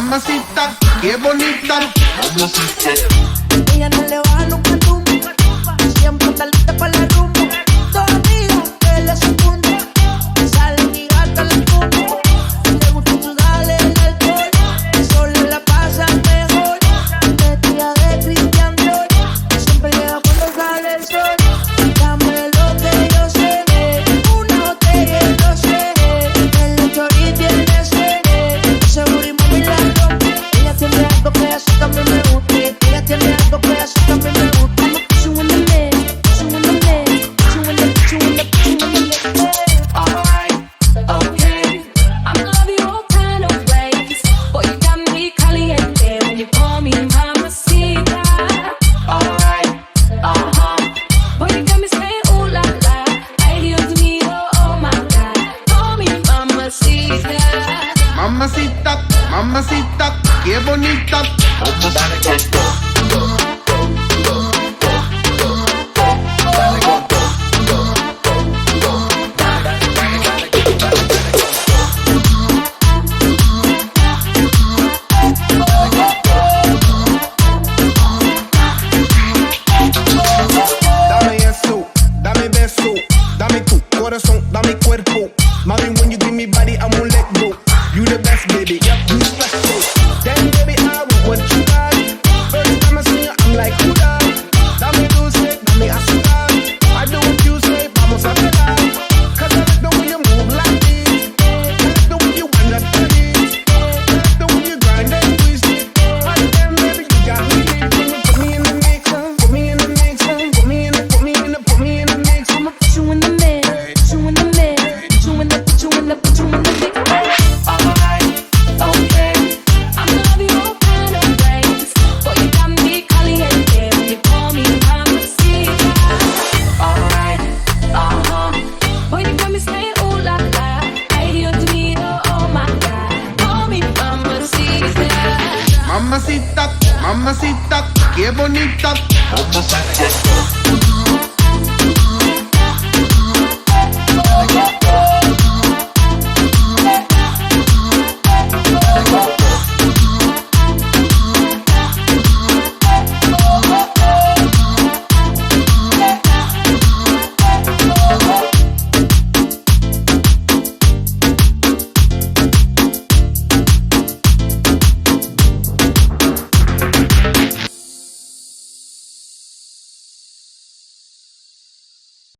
Mamacita, qué bonita. Mamacita. Ella no le baja nunca tumba. Siempre está lista para la rumba. Dos amigas que le secundan. Salen y gastan la tumba. Le gusta sudarle el alcohol. Solo la pasan mejor. Vestida de Christian Dior. Siempre llega cuando sale el sol. Dame lo que yo sé. Una botella y no sé. El chori tiene sed. Seguro y mami la rompe. Ella tiene algo que hace que a mí me guste. Ella tiene algo que hace que a mí me guste. I'ma put you in the mix, put you in the mix, put you in the, put you in the, put you in the mix. Alright, okay. I'm love you all kind of ways. Boy, you got me caliente when you call me mamacita. Alright, boy, you got me saying ooh la la. Ay, Dios mío, oh my God. Call me mamacita. Mamacita, mamacita, qué bonita. Dale con todo. Dale con todo. Dame eso, dame beso, dame tu corazón, dame cuerpo. Mami, when you give me body, I won't let go. You the best, baby, yep, you special. Then, baby, I want what you got. First time I see you, I'm like, who that? Dame dulce, dame azúcar. I do what you say, vamos a bailar. Cause I like the way you move like this. I like the way you wind up to this. I like the way you grind and twist it. And then, baby, you got me lit. Put me in the mix, put me in the mix, put me in the, put me in the, put me in the mix. I'ma put you in the mix, put you in the mix, put you in the, put you in the, put you in the mix. Alright, okay. I'm love you all kind of ways. Boy, you got me caliente when you call me mamacita. Alright, boy, you got me saying ooh la la. Ay, Dios mío, oh my God. Call me mamacita. Mamacita, mamacita, qué bonita. Mamacita.